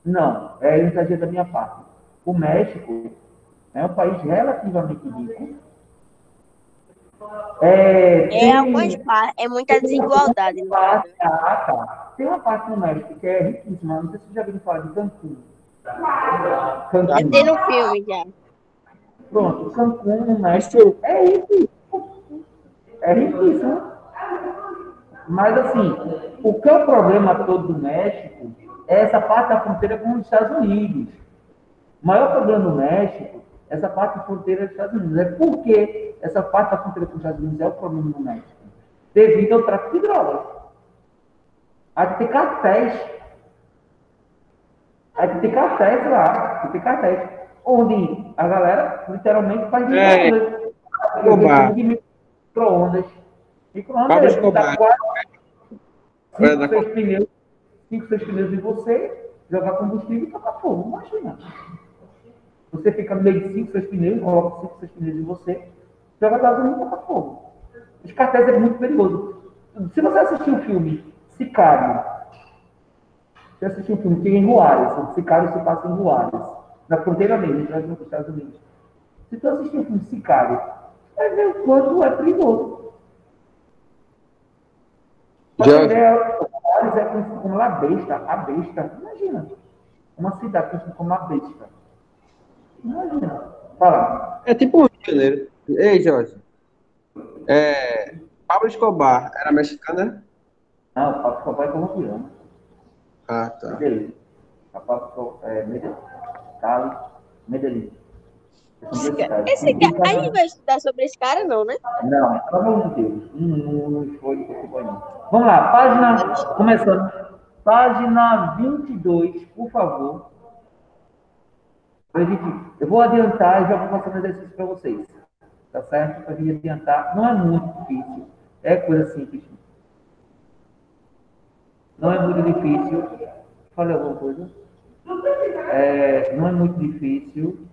Não, é exagero da minha parte. O México é um país relativamente rico. É algumas Tem partes, é muita uma desigualdade, no caso, parte, né? tem uma parte no México que é riquíssima. Não sei se você já ouviu falar de Cancún. Deve Cancún. ter no filme já. Pronto, Cancún no Isso, México é riquíssimo. É riquíssimo. Mas, assim, o que é o problema todo do México é essa parte da fronteira com os Estados Unidos. O maior problema do México é essa parte da fronteira dos Estados Unidos. É porque essa parte da fronteira com os Estados Unidos é o problema do México. Devido ao tráfico de drogas. Aí tem cartéis. Aí tem cartéis lá. Tem cartéis. Onde a galera literalmente faz é, micro-ondas. Eu Escobar, de micro-ondas. Micro-ondas Pablo é você dá Escobar, quatro, é, cinco, da seis pneus, cinco, seis pneus em você, jogar combustível e tocar fogo. Imagina. Você fica no meio de 5, 6 pneus, coloca 5, 6 pneus em você, joga gasolina e toca fogo. Os cartéis é muito perigoso. Se você assistir o filme Sicário, você assistiu um filme que é em Juárez, o Sicário se passa em Juárez, na fronteira mesmo, entre os Estados Unidos. Se tu assistir o filme Sicário, vai ver o quanto é perigoso. Para ter já ideia, Juárez é conhecido como La Besta, a besta. Imagina, uma cidade conhecida como La Besta. Imagina. Fala. é tipo o Rio de Janeiro. Ei, Jorge, Pablo Escobar era mexicano, né? Não, o Papo Escobar é colombiano. Ah, tá. Medellín. A Papo é Medellín. Cali, Medellín. São duas cidades. A gente vai estudar sobre esse cara, não, né? Não, pelo amor de Deus. Não foi de futebol, não. Vamos lá, página. Começando. Página 22, por favor. Eu vou adiantar e já vou passando exercício para vocês. Tá certo? Para vir adiantar. Não é muito difícil. É coisa simples. Não é muito difícil. Falei alguma coisa? Não é muito difícil.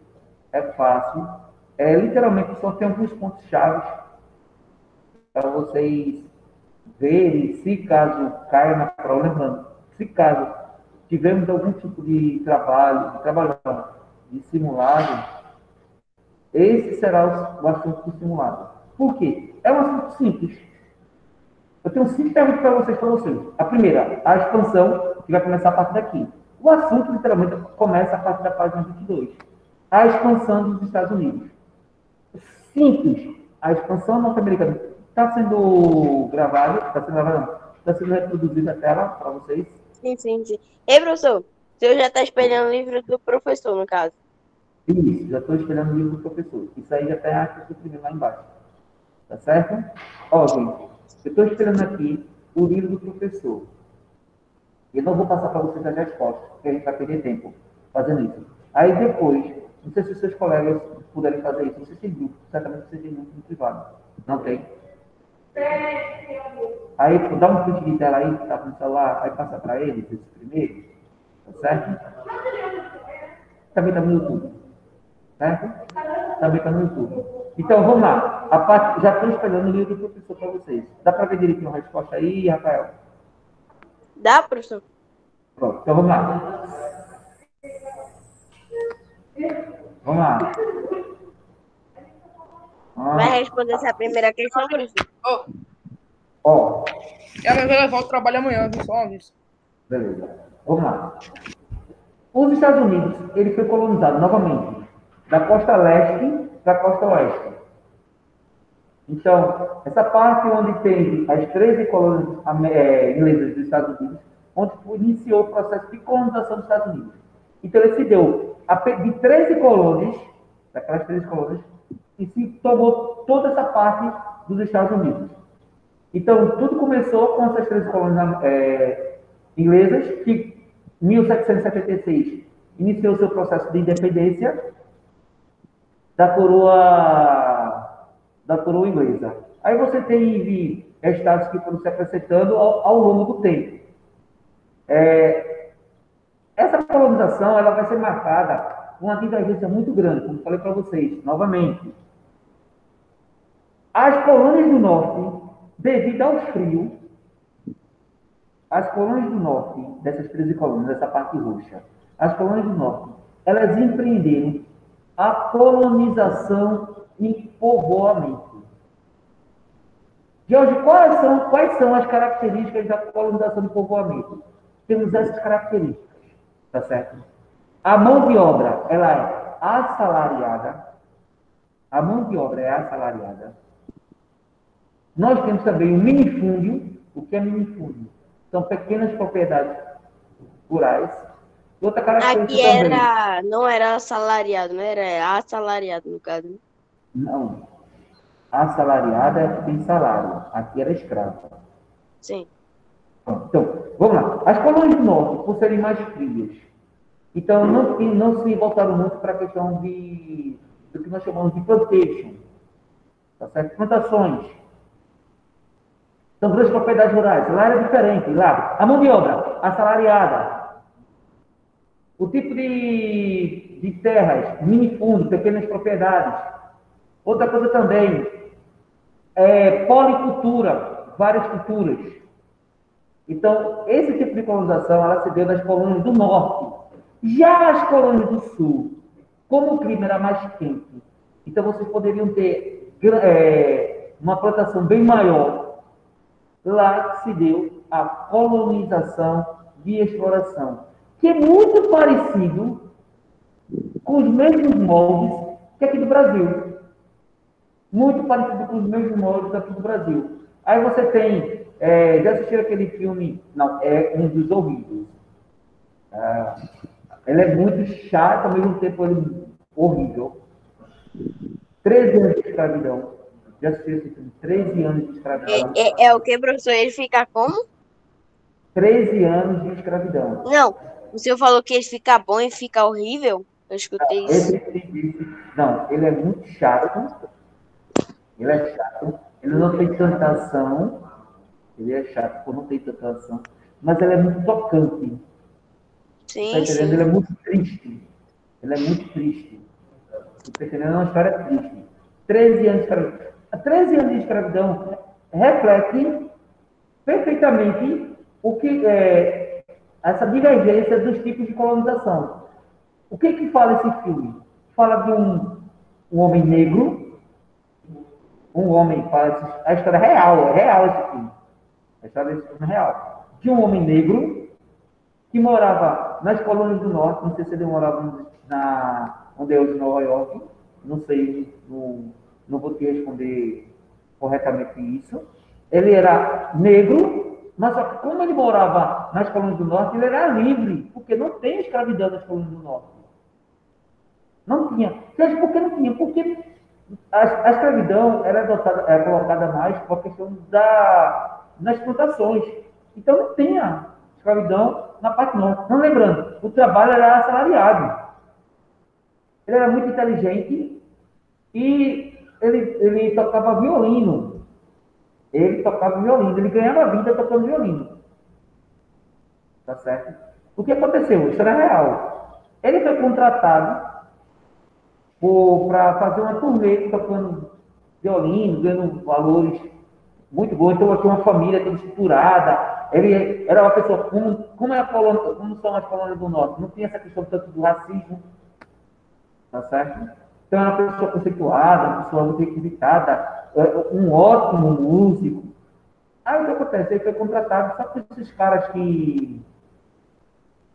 É fácil. Literalmente só tem alguns pontos chaves para vocês verem se caso caia na prova, lembrando, se caso tivermos algum tipo de trabalho de simulado, esse será o assunto do simulado. Por quê? É um assunto simples. Eu tenho 5 perguntas para vocês. A primeira, a expansão, que vai começar a partir daqui. O assunto, literalmente, começa a partir da página 22. A expansão dos Estados Unidos. Simples. A expansão norte-americana está sendo gravada, está sendo reproduzida a tela para vocês. Sim, sim, sim. Ei, professor, o senhor já está espelhando o livro do professor, no caso. Isso, já estou esperando o livro do professor. Isso aí já tem a arte do lá embaixo. Tá certo? Ó, gente, eu estou esperando aqui o livro do professor. Eu não vou passar para vocês as respostas, porque a gente vai perder tempo fazendo isso. Aí depois, não sei se os seus colegas puderem fazer isso, vocês têm grupo, certamente vocês têm grupo no privado. Não tem? Aí dá um print de tela aí, que está no celular, aí passa para eles, esse primeiro, tá certo? Também está no YouTube, certo? Também está no YouTube. Então vamos lá. Já estou esperando o livro do professor para vocês. Dá para ver direitinho a resposta aí, Rafael? Dá, professor? Pronto, então vamos lá. Vamos lá. Vai Ah, responder essa primeira questão, professor? Ô, ó, e amanhã eu volto ao trabalho amanhã, viu? Só aviso. beleza. Vamos lá. Os Estados Unidos, ele foi colonizado novamente da costa leste para a costa oeste. Então, essa parte onde tem as 13 colônias inglesas dos Estados Unidos, onde iniciou o processo de colonização dos Estados Unidos. Então, ele se deu de 13 colônias, daquelas 13 colônias, e se tomou toda essa parte dos Estados Unidos. Então, tudo começou com essas 13 colônias inglesas, que em 1776 iniciou seu processo de independência da coroa inglesa. Aí você tem estados que foram se acrescentando ao longo do tempo. Essa colonização ela vai ser marcada por uma divergência muito grande, como falei para vocês, novamente. As colônias do norte, devido ao frio, as colônias do norte, dessas 13 colônias, dessa parte roxa, as colônias do norte, elas empreenderam a colonização e povoamento. Jorge, quais são as características da colonização e povoamento? Temos essas características, tá certo? A mão de obra, ela é assalariada. A mão de obra é assalariada. Nós temos também o minifúndio. O que é minifúndio? São pequenas propriedades rurais. Outra característica Aqui também. não era assalariado, não era assalariado, no caso. Né? Não. Assalariada é que tem salário. Aqui era escrava. Sim. Então, vamos lá. As colônias do norte, por serem mais frias, então não se voltaram muito para a questão do que nós chamamos de plantation. Tá certo? Plantações. São grandes propriedades rurais. Lá era diferente. Lá, a mão de obra, assalariada. O tipo de terras, minifundo, pequenas propriedades. Outra coisa também, policultura, várias culturas. Então, esse tipo de colonização, ela se deu das colônias do norte. Já as colônias do sul, como o clima era mais quente, então vocês poderiam ter uma plantação bem maior. Lá se deu a colonização de exploração, que é muito parecido com os mesmos moldes que aqui do Brasil. Muito parecido com os mesmos moldes aqui do Brasil. Aí você tem, já assistiram aquele filme? Não, é um dos horríveis. Ele é muito chato, ao mesmo tempo ele é horrível. 13 anos de escravidão. Já assistiram esse filme? 13 anos de escravidão. É o que, professor? Ele fica como? 13 anos de escravidão. Não, o senhor falou que ele fica bom e fica horrível? Eu escutei isso. Não, ele é muito chato. Ele é chato. Ele não tem tanta ação. Ele é chato, porque não tem tanta ação. Mas ele é muito tocante. Tá Sim, entendendo? sim. Ele é muito triste. Ele é muito triste. Tá entendendo? É uma história triste. 13 anos de escravidão. 13 anos de escravidão reflete perfeitamente o que é essa divergência dos tipos de colonização. O que fala esse filme? Fala de um homem negro, fala a história é real esse filme. A história desse filme é real. De um homem negro que morava nas colônias do norte, não sei se ele morava onde é hoje Nova York, não sei, não vou te responder corretamente isso. Ele era negro, mas só que como ele morava nas colônias do norte, ele era livre, porque não tem escravidão nas colônias do norte. Não tinha. Seja porque não tinha, porque a escravidão era colocada mais por questão nas plantações. Então não tinha escravidão na parte norte. Não lembrando, o trabalho era assalariado. Ele era muito inteligente e ele tocava violino. Ele ganhava vida tocando violino. Tá certo? O que aconteceu? Isso era real. Ele foi contratado para fazer uma turnê tocando violino, ganhando valores muito bons. Então, eu tinha uma família toda estruturada. Ele era uma pessoa, como são as colônias do norte, não tinha essa questão tanto do racismo. Tá certo? Então, era uma pessoa conceituada, uma pessoa muito requisitada, um ótimo músico. Aí, o que acontece? Ele foi contratado, só que esses caras que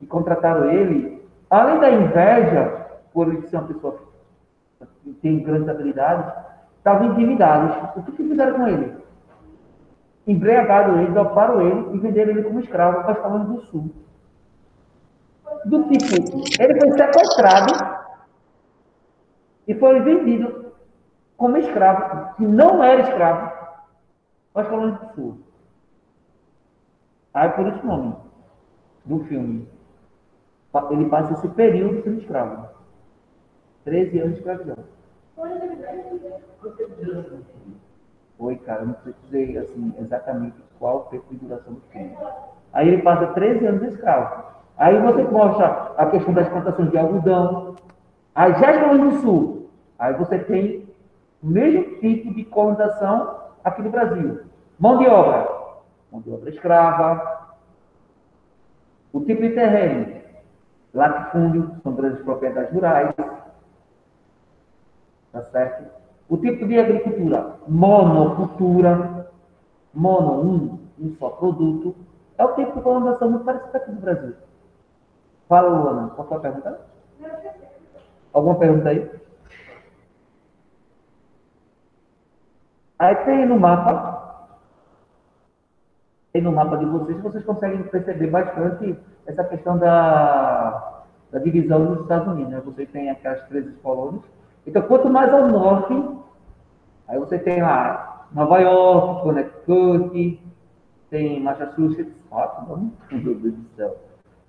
contrataram ele, além da inveja, por ele ser uma pessoa que tem grandes habilidades, estavam endividados. O que fizeram com ele? Embriagaram ele, doparam ele e venderam ele como escravo para as colônias do sul. Do tipo, ele foi sequestrado e foi vendido como escravo, que não era escravo, para as colônias do sul. Aí, por esse nome do filme, ele passa esse período sendo escravo. 13 anos de escravidão. Oi, cara, não precisei assim, exatamente qual foi a duração do filme. Aí ele passa 13 anos de escravo. Aí você mostra a questão das plantações de algodão. Aí já estamos no sul. Aí você tem o mesmo tipo de colonização aqui no Brasil. Mão de obra escrava. O tipo de terreno Latifúndio, são grandes propriedades rurais. Tá certo? O tipo de agricultura, monocultura, um só produto, é o tipo de colonização muito parecido aqui no Brasil. Fala, Luana, qual foi a pergunta? Alguma pergunta aí? Aí tem no mapa de vocês conseguem perceber bastante essa questão da divisão dos Estados Unidos. Né? Você tem aquelas 13 colônias. Então, quanto mais ao norte, aí você tem lá Nova York, Connecticut, tem Massachusetts, meu Deus do céu.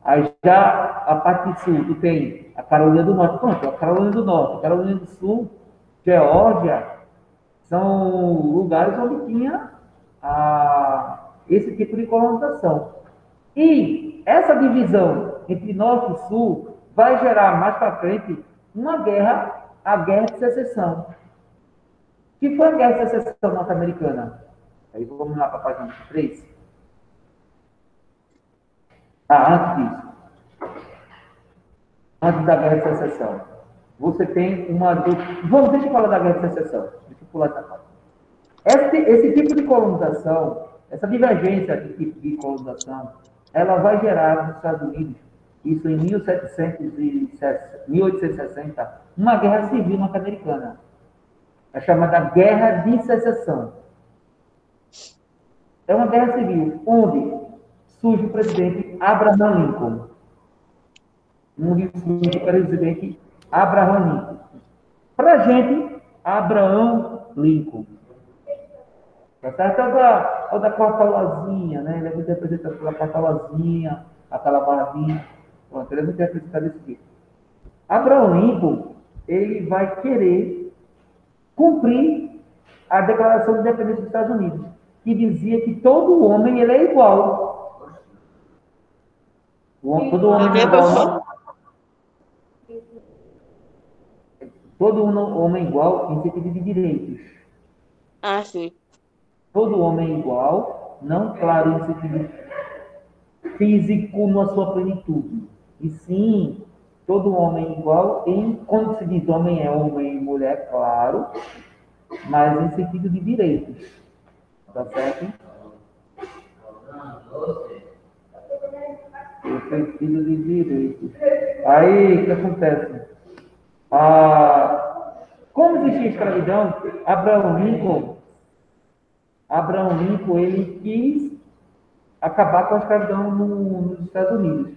Aí já a parte sul, tu tem a Carolina do Norte, pronto, a Carolina do Norte, a Carolina do Sul, Geórgia, são lugares onde tinha esse tipo de colonização. E essa divisão entre norte e sul vai gerar mais para frente uma guerra, a Guerra de Secessão. Que foi a Guerra de Secessão norte-americana? Aí vamos lá para a página 3. Antes disso. Antes da Guerra de Secessão. Você tem uma... deixa eu falar da Guerra de Secessão. Deixa eu pular essa parte. Esse tipo de colonização, essa divergência de tipo de colonização, ela vai gerar nos Estados Unidos, isso em 1860, uma guerra civil norte-americana. É chamada Guerra de Secessão. É uma guerra civil onde surge o presidente Abraham Lincoln. Para a gente, Abraham Lincoln. Toda cartolazinha, né? Ele é muito representado pela cartolazinha, aquela barbinha. Pronto, ele é muito representado desse tipo. Abraham Lincoln, ele vai querer cumprir a Declaração de Independência dos Estados Unidos, que dizia que todo homem ele é igual. Todo homem é igual. Todo homem é igual em sentido de direitos. Ah, sim. Todo homem é igual, não, claro, em sentido físico na sua plenitude. E sim, todo homem é igual, quando se diz homem e mulher, claro, mas em sentido de direitos. Tá certo? Em sentido de direitos. Aí, o que acontece? Como existia escravidão, Abraham Lincoln, ele quis acabar com a escravidão nos Estados Unidos.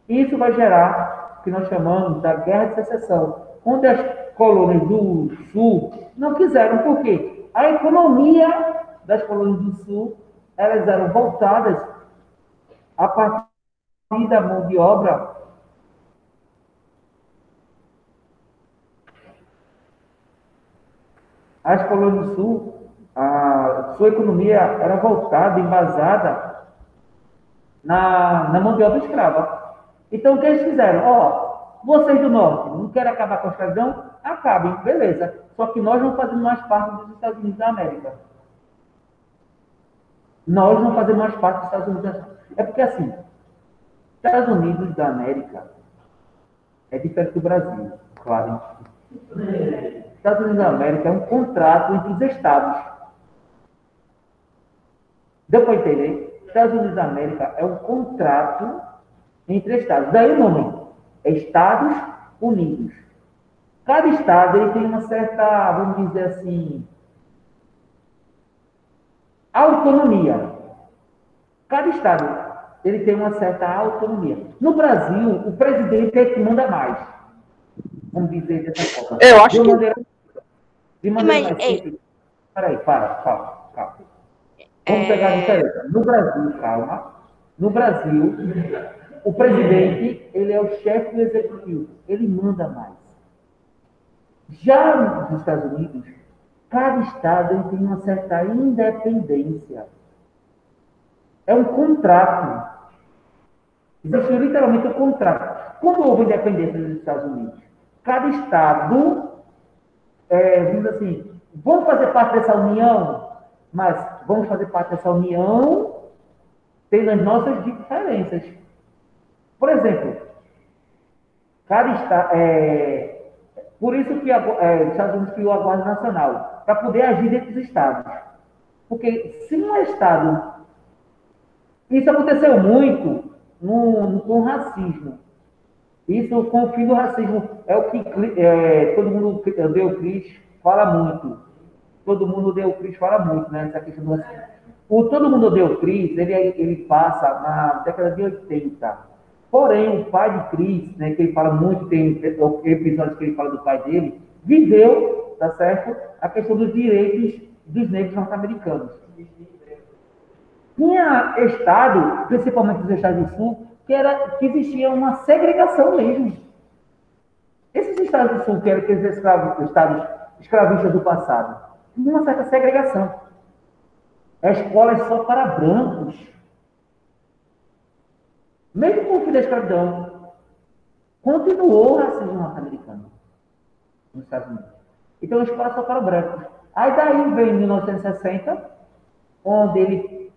Isso vai gerar o que nós chamamos da Guerra de Secessão, onde as colônias do Sul não quiseram. Por quê? A economia das colônias do Sul, elas eram voltadas a partir da mão de obra as colônias do Sul, a sua economia era voltada, embasada na mão de obra escrava. Então, o que eles fizeram? Vocês do Norte não querem acabar com a escravidão? Acabem, beleza. Só que nós não fazemos mais parte dos Estados Unidos da América. Nós não fazemos mais parte dos Estados Unidos da América. É porque, assim, Estados Unidos da América é diferente do Brasil, claro. Estados Unidos da América é um contrato entre os estados. Deu para entender? Estados Unidos da América é um contrato entre estados. Daí o nome é Estados Unidos. Cada estado ele tem uma certa, vamos dizer assim, autonomia. Cada estado ele tem uma certa autonomia. No Brasil, o presidente é que manda mais. Vamos dizer dessa forma. Eu acho que... De maneira mais simples. Peraí, calma. Vamos pegar a diferença. No Brasil, calma. No Brasil, o presidente, ele é o chefe do executivo. Ele manda mais. Já nos Estados Unidos, cada estado ele tem uma certa independência. É um contrato. Existe literalmente um contrato. Quando houve independência dos Estados Unidos, cada estado, diz assim, vamos fazer parte dessa união, mas vamos fazer parte dessa união tendo as nossas diferenças. Por exemplo, Cada estado, por isso que os Estados Unidos criou a Guarda Nacional, para poder agir dentro dos estados. Porque se um estado... Isso aconteceu muito com o racismo. Isso, com o fim do racismo, é o que todo mundo odeia o Cris fala muito. Todo mundo odeia o Cris fala muito, né? Essa questão do racismo. O Todo Mundo Odeia o Cris, ele passa na década de 80. Porém, o pai de Cris, né, que ele fala muito, tem episódios que ele fala do pai dele, viveu, tá certo? A questão dos direitos dos negros norte-americanos. Tinha estado, principalmente os estados do sul, que existia uma segregação mesmo. Esses estados do sul, que eram aqueles estados escravistas do passado, tinha uma certa segregação. A escola é só para brancos. Mesmo com o fim da escravidão, continuou o racismo norte-americano nos Estados Unidos. Então, a escola é só para brancos. Aí daí vem 1960, onde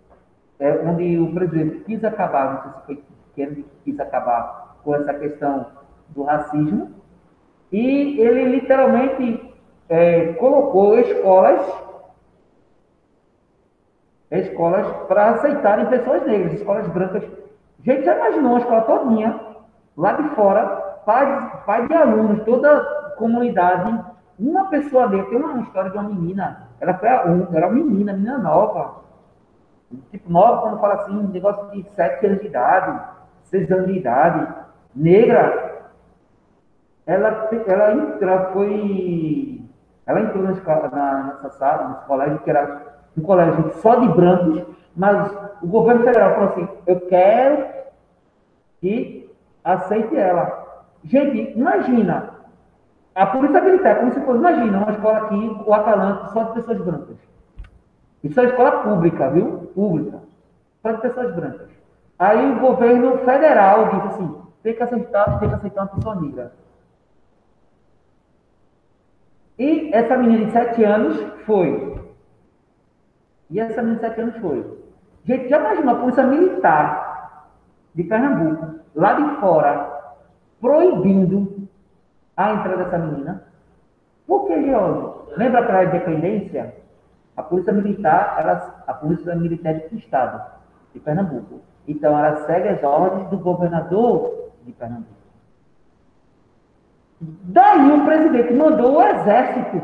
o presidente quis acabar, não sei se foi que ele quis acabar com essa questão do racismo, e ele literalmente colocou escolas para aceitarem pessoas negras, escolas brancas. Gente, já imaginou uma escola todinha, lá de fora, pai de alunos, toda a comunidade, uma pessoa dentro. Tem uma história de uma menina, ela era uma menina nova, tipo nova, quando fala assim, um negócio de 7 anos de idade, 6 anos de idade, negra. Ela entrou nessa sala, nesse colégio, que era um colégio só de brancos, mas o governo federal falou assim: eu quero que aceite ela. Gente, imagina, a polícia militar, como se fosse, imagina, uma escola aqui, o Atalante, só de pessoas brancas. Isso é escola pública, viu? Pública. Só de pessoas brancas. Aí o governo federal disse assim: tem que aceitar uma pessoa negra. E essa menina de 7 anos foi. Gente, já imaginou a polícia militar de Pernambuco, lá de fora, proibindo a entrada dessa menina? Por que, George? Lembra aquela independência? A polícia militar do estado de Pernambuco. Então, ela segue as ordens do governador de Pernambuco. Daí o presidente mandou o exército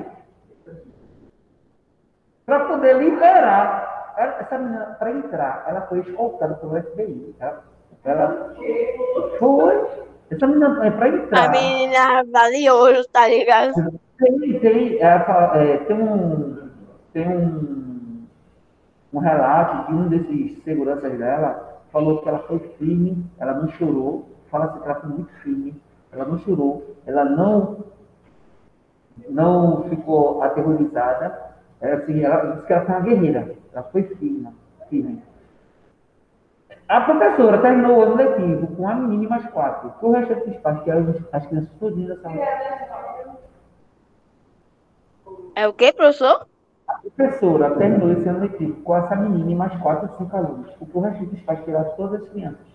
para poder liberar essa menina para entrar. Ela foi escoltada pelo FBI. Ela foi. Essa menina é para entrar. A menina vale ouro, tá ligado? Tem um relato de um desses seguranças dela, falou que ela foi firme, ela não chorou. Fala assim que ela foi muito firme. Ela não chorou, ela não ficou aterrorizada. Ela disse que ela foi uma guerreira, ela foi firme. A professora terminou o ano letivo com a menina e mais 4. O resto dos pais, que eram as crianças todinhas dessa aula. É o quê, professor? A professora terminou esse ano letivo com essa menina e mais 4 ou 5 alunos. O resto dos pais tiraram todas as crianças.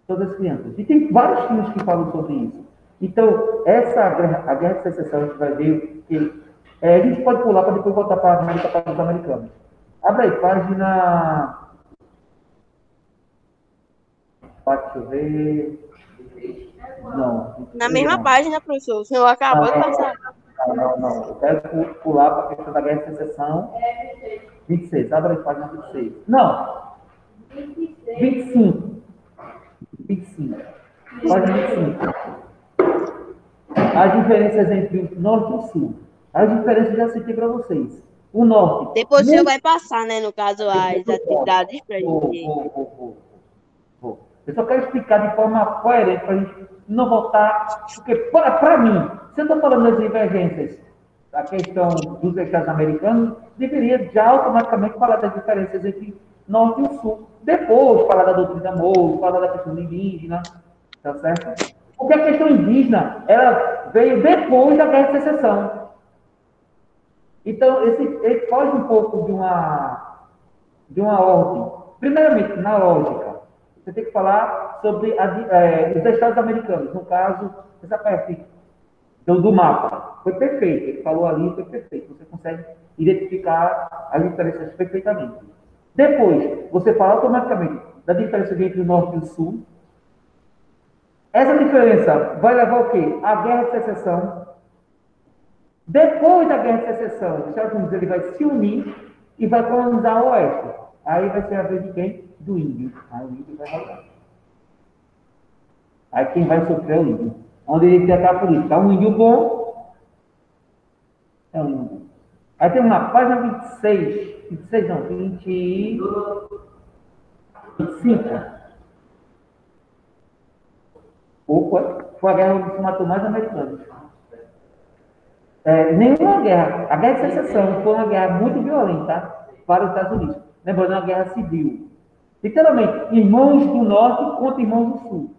Todas as crianças. E tem vários filmes que falam sobre isso. Então, a Guerra de Secessão, a gente vai ver que... a gente pode pular para depois voltar para a América, para os americanos. Abre aí, página... Deixa eu ver... Não. Na mesma página, professor. O senhor acabou de passar. Não. Eu quero pular para a questão da Guerra de Secessão. 26. Abre aí, página 26. Não. 25. Página 25. As diferenças entre o norte e o sul. As diferenças já citei para vocês. O norte. Depois o senhor vai passar, né? No caso, as atividades para a gente. Vou. Eu só quero explicar de forma coerente para a gente não voltar. Porque, para mim, se eu estou falando das divergências, a questão dos estados americanos, deveria já automaticamente falar das diferenças entre norte e sul. Depois, falar da doutrina Monroe, falar da questão indígena, tá certo? Porque a questão indígena, ela veio depois da Guerra de Secessão. Então, ele foge um pouco de uma ordem. Primeiramente, na lógica. Você tem que falar sobre os estados americanos. No caso, essa parte do mapa. Foi perfeito. Ele falou ali, foi perfeito. Você consegue identificar as diferenças perfeitamente. Depois, você fala automaticamente da diferença entre o norte e o sul. Essa diferença vai levar o quê? A Guerra de Secessão. Depois da Guerra de Secessão, os Estados Unidos ele vai se unir e vai colonizar o Oeste. Aí vai ser a vez de quem? Do índio. Aí o índio vai rodar. Aí quem vai sofrer é o índio. Onde ele tem aquela política. Um índio bom é um índio bom. Aí tem uma página 26. 26 não, 25. Opa, foi a guerra que matou mais americanos. Nenhuma guerra. A Guerra de Secessão foi uma guerra muito violenta, tá? Para os Estados Unidos. Lembrando, uma guerra civil. Literalmente, irmãos do norte contra irmãos do sul.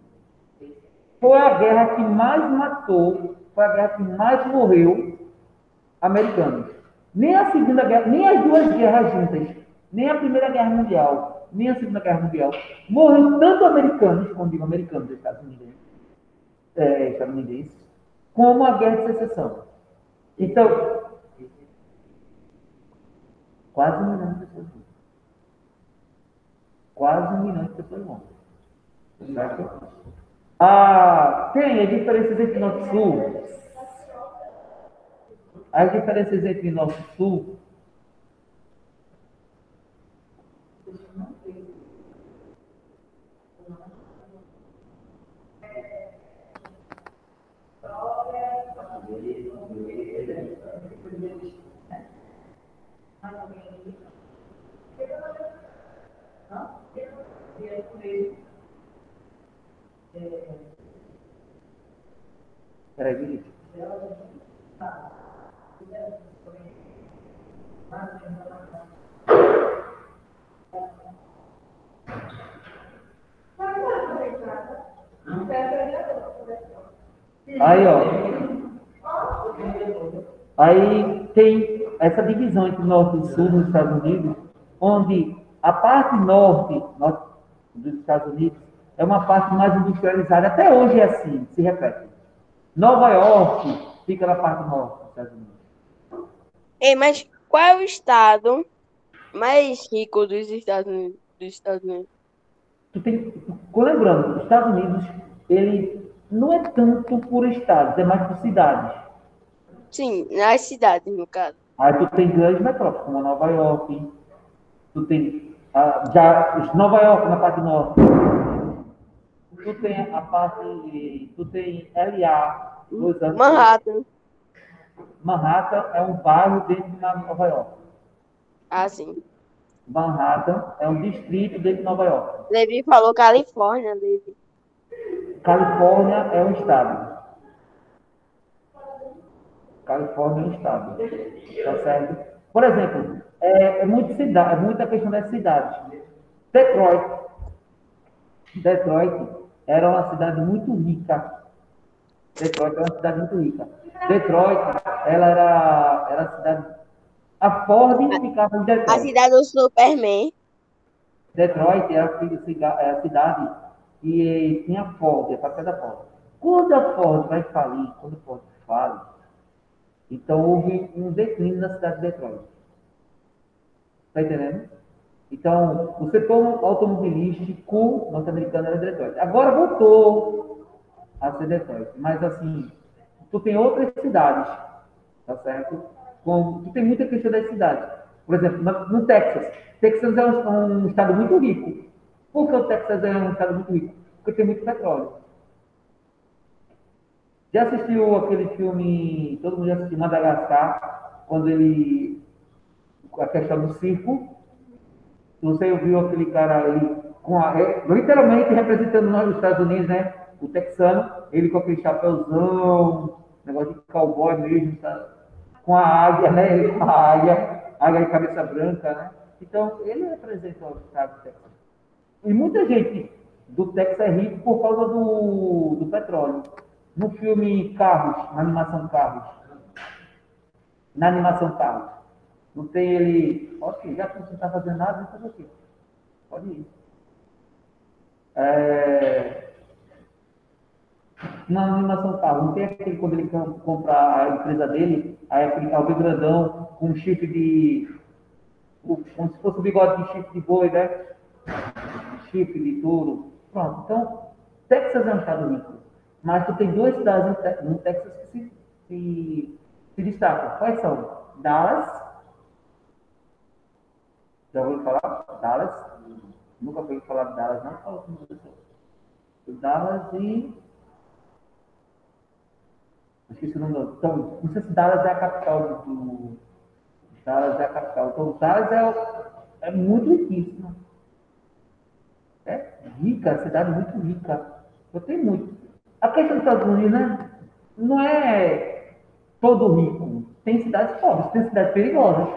Foi a guerra que mais matou, foi a guerra que mais morreu americanos. Nem a Segunda Guerra, nem as duas guerras juntas, nem a Primeira Guerra Mundial, nem a Segunda Guerra Mundial, morreram tanto americanos, quando digo americanos, estadunidenses, como a Guerra de Secessão. Então, quase 1 milhão de pessoas morreram. Quase 1 milhão de pessoas morreram. Certo? Tem as diferenças entre norte e sul. As diferenças entre norte e sul. Peraí, Vinícius. Aí, ó. Aí tem essa divisão entre norte e sul nos Estados Unidos, onde a parte norte dos Estados Unidos é uma parte mais industrializada. Até hoje é assim, se repete. Nova York fica na parte norte dos Estados Unidos. Ei, mas qual é o estado mais rico dos Estados Unidos? Lembrando, os Estados Unidos, ele não é tanto por estados, é mais por cidades. Sim, nas cidades, no caso. Aí tu tem grandes metrópoles, como Nova York, tu tem Nova York na parte norte, tu tem a parte, tu tem LA, Los Angeles. Manhattan. Manhattan é um bairro dentro de Nova York. Ah, sim. Manhattan é um distrito dentro de Nova York. Levi falou Califórnia, Levi. Califórnia é um estado. Califórnia é um estado. Tá certo? Por exemplo, é muita questão das cidades. Detroit era uma cidade muito rica. Detroit, ela era a cidade. A Ford ficava em Detroit. A cidade do Superman. Detroit era a cidade que tinha Ford, a fábrica da Ford. Quando a Ford vai falir, quando a Ford fale, então houve um declínio na cidade de Detroit. Está entendendo? Então, o setor automobilístico norte-americano era Detroit. Agora voltou a ser Detroit. Mas, assim, tu tem outras cidades, tá certo? Tu tem muita questão das cidades. Por exemplo, no Texas. Texas é um estado muito rico. Por que o Texas é um estado muito rico? Porque tem muito petróleo. Já assistiu aquele filme, todo mundo já assistiu Madagascar, quando a questão do circo? Você ouviu aquele cara ali, literalmente representando nós, os Estados Unidos, né? O texano, ele com aquele chapéuzão, negócio de cowboy mesmo, tá? Com a águia, né? Ele com a águia de cabeça branca, né? Então, ele representa o estado do Texas. E muita gente do Texas é rico por causa do petróleo. No filme Carros, na animação Carros, não tem ele, ok, já que você não está fazendo nada, vamos fazer o quê? Pode ir. É, na animação do carro, não tem aquele quando ele compra a empresa dele, aí aquele carro bem grandão, com chifre de. Como se fosse um bigode de chifre de boi, né? Chifre de touro. Pronto. Então, Texas é um estado rico. Mas tu tem duas cidades no Texas que se destacam. Quais são? Dallas. Já ouviu falar? Dallas. Nunca ouvi falar de Dallas, não. Fala como Dallas e. Esqueci o nome do. Então, não sei se Dallas é a capital Dallas é a capital. Então, Dallas é muito riquíssima. É rica, cidade muito rica. Eu tenho muito. A questão dos Estados Unidos, né? Não é todo rico. Tem cidades pobres, tem cidades perigosas.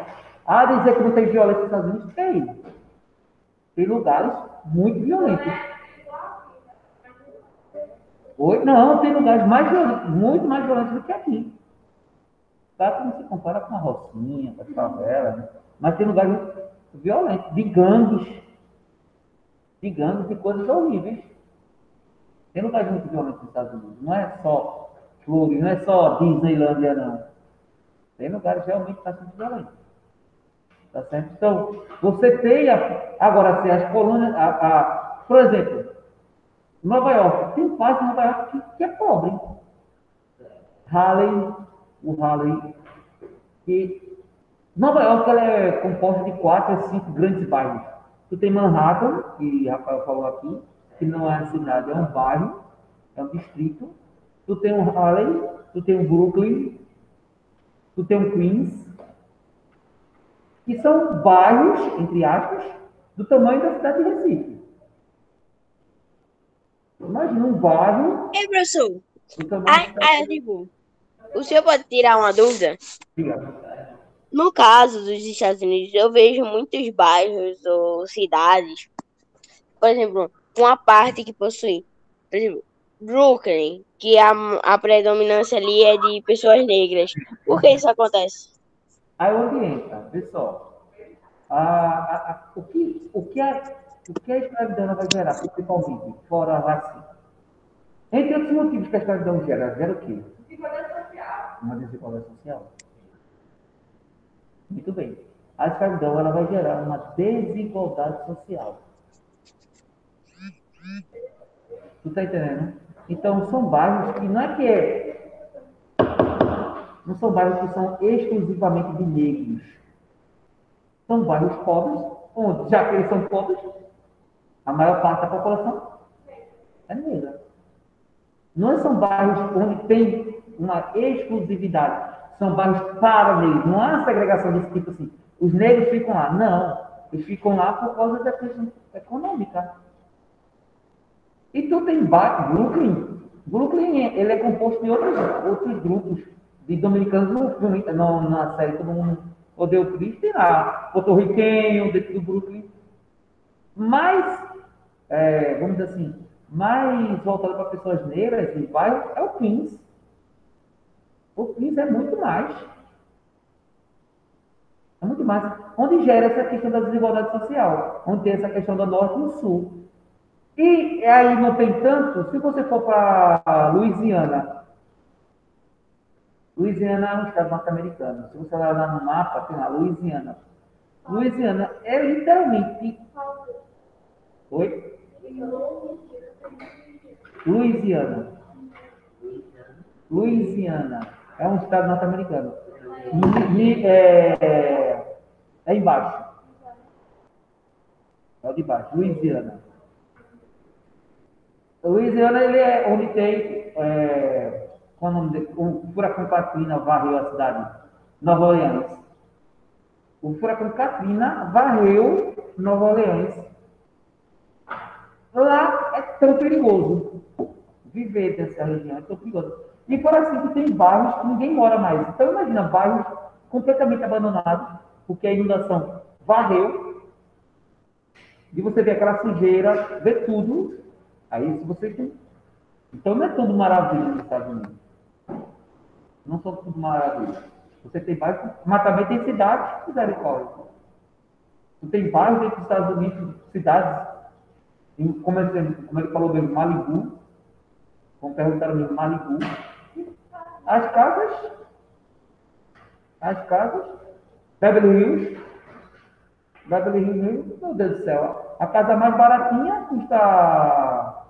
Ah, dizer que não tem violência nos Estados Unidos, tem. Tem lugares muito violentos. Oi? Não, tem lugares mais violentos, muito mais violentos do que aqui. Claro que não se compara com a Rocinha, com a favela, né? Mas tem lugares muito violentos, de gangues e coisas horríveis. Tem lugares muito violentos nos Estados Unidos. Não é só Flórida, não é só Disneylândia, não. Tem lugares realmente bastante violentos. Tá certo? Então, você tem agora assim, as colônias, por exemplo, Nova York, tem parte de Nova York que é pobre. Harlem, que Nova York ela é composta de 4 a 5 grandes bairros. Tu tem Manhattan, que Rafael falou aqui, que não é uma cidade, é um bairro, é um distrito. Tu tem o Harlem, tu tem o Brooklyn, tu tem o Queens, que são bairros, entre aspas, do tamanho da cidade de Recife. Imagina um bairro Ei, professor, do tamanho da cidade de tipo, o senhor pode tirar uma dúvida? Recife. No caso dos Estados Unidos, eu vejo muitos bairros ou cidades, por exemplo, uma parte que possui, por exemplo, Brooklyn, que a predominância ali é de pessoas negras. Por que isso acontece? Aí onde entra, pessoal, o que a escravidão vai gerar, principalmente, fora a racismo? Entre outros motivos que a escravidão gera o quê? Uma desigualdade social. Muito bem. A escravidão ela vai gerar uma desigualdade social. Tu tá entendendo? Então, são bairros que não são bairros que são exclusivamente de negros. São bairros pobres, onde, já que eles são pobres, a maior parte da população é negra. Não são bairros onde tem uma exclusividade. São bairros para negros. Não há segregação desse tipo assim. Os negros ficam lá. Não. Eles ficam lá por causa da questão econômica. E tu tem Brooklyn. Brooklyn ele é composto de outros grupos de dominicanos no filme, na série Todo Mundo Odeia o Chris, tem lá porto-riquenho dentro do Brooklyn. Mas, vamos dizer assim, mais voltado para pessoas negras e bairro é o Queens. O Queens é muito mais. É muito mais. Onde gera essa questão da desigualdade social. Onde tem essa questão do norte e do sul. E aí não tem tanto, se você for para Louisiana. Louisiana é um estado norte-americano. Se você olhar lá no mapa, tem lá Louisiana. Louisiana é literalmente. Oi? Louisiana é um estado norte-americano. É embaixo. É o de baixo, Louisiana. Louisiana ele é onde tem qual é o nome dele? O furacão Katrina varreu a cidade, Nova Orleans. O furacão Katrina varreu Nova Orleans. Lá é tão perigoso viver nessa região, é tão perigoso. E por assim que tem bairros que ninguém mora mais. Então imagina bairros completamente abandonados, porque a inundação varreu, e você vê aquela sujeira, vê tudo. Aí se você tem. Então não é tudo maravilha nos Estados Unidos. Não são tudo maravilha. Você tem bairros, mas também tem cidades que misericórdia. Você tem bairros dentro dos Estados Unidos, cidades como ele falou mesmo, Malibu, como perguntaram mesmo, Malibu, as casas, Beverly Hills, meu Deus do céu, a casa mais baratinha custa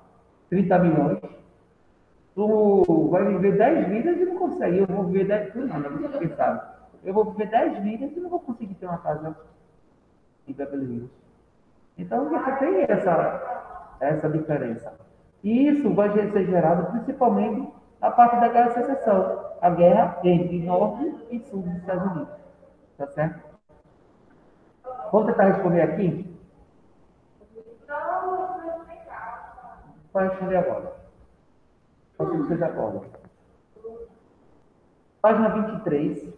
30 milhões. Tu vai viver 10 vidas e não consegue. Eu vou viver 10 vidas, não, quem sabe. Eu vou viver 10 vidas e não vou conseguir ter uma casa em Beverly Hills. Então você tem essa diferença. E isso vai ser gerado principalmente a partir da guerra de secessão, a guerra entre norte e sul dos Estados Unidos. Tá certo? Vamos tentar responder aqui? Vai responder agora. Só que vocês acordam. Página 23.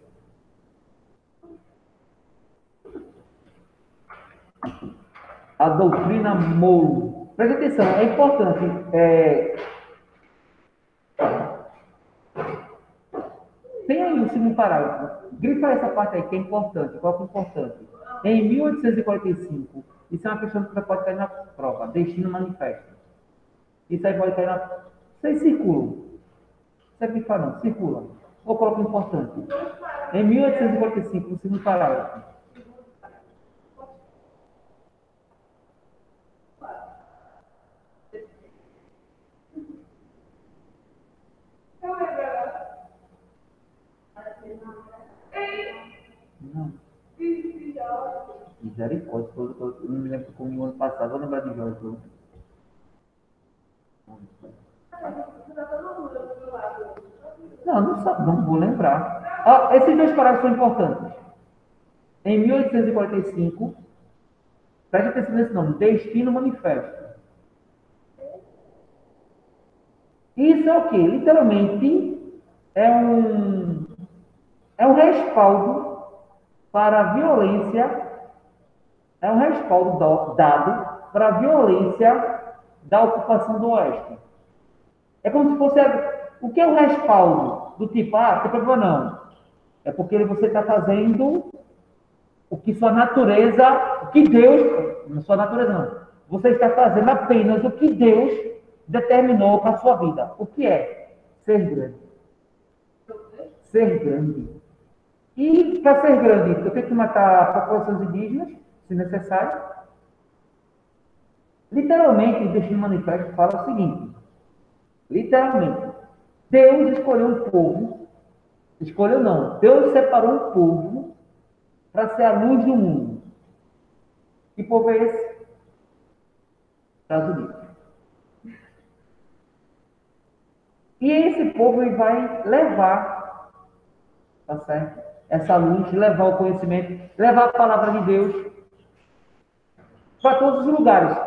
A doutrina Monroe. Preste atenção, é importante. Tem aí o segundo parágrafo. Grifa essa parte aí que é importante. Qual que é importante? Em 1845, isso é uma questão que pode cair na prova. Destino manifesto. Isso aí pode cair na. Vocês circulam. Você grifar não, circula. Vou colocar importante. Em 1845, no segundo parágrafo. Não. Misericórdia, eu não me lembro como no ano passado, vou lembrar de Jorge. Não vou lembrar. Esses dois parágrafos são importantes. Em 1845, preste atenção nesse nome, Destino Manifesto. Isso é o quê? Literalmente, é um respaldo para a violência, é um respaldo dado para a violência da ocupação do Oeste. É como se fosse... O que é o respaldo? Do tipo, não tem problema não. É porque você está fazendo o que sua natureza, o que Deus... Não sua natureza não. Você está fazendo apenas o que Deus determinou para a sua vida. O que é? Ser grande. Ser grande. E para ser grande, eu tenho que matar populações indígenas, se necessário. Literalmente, o Destino Manifesto fala o seguinte. Literalmente, Deus escolheu um povo. Escolheu não. Deus separou um povo para ser a luz do mundo. Que povo é esse? Estados Unidos. E esse povo ele vai levar, tá certo? Essa luz, levar o conhecimento, levar a palavra de Deus para todos os lugares,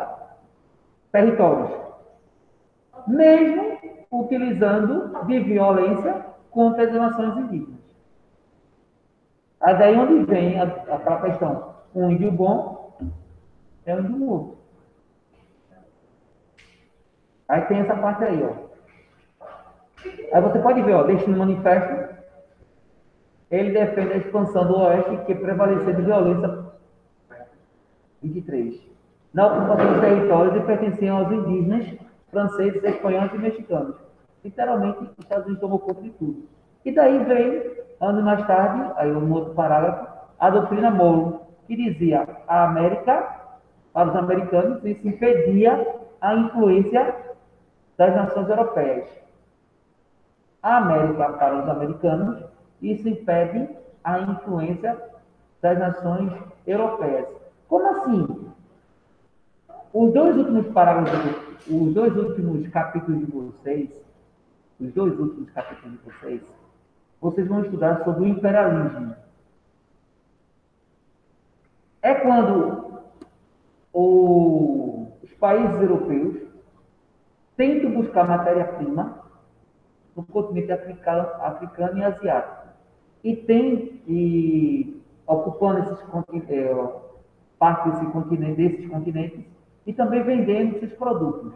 territórios, mesmo utilizando de violência contra as nações indígenas. Aí daí onde vem aquela questão, um índio bom é um índio morto. Aí tem essa parte aí, ó. Aí você pode ver, ó, Destino Manifesto, ele defende a expansão do Oeste que prevalecer de violência 23. Na ocupação dos territórios e pertenciam aos indígenas, franceses, espanhóis e mexicanos. Literalmente, os Estados Unidos tomou conta de tudo. E daí veio, anos mais tarde, aí um outro parágrafo, a doutrina Monroe, que dizia a América, para os americanos, isso impedia a influência das nações europeias. A América, para os americanos, isso impede a influência das nações europeias. Como assim? Os dois últimos parágrafos, os dois últimos capítulos de vocês, vocês vão estudar sobre o imperialismo. É quando os países europeus tentam buscar matéria-prima no continente africano e asiático. E ocupando parte desses continentes e também vendendo esses produtos.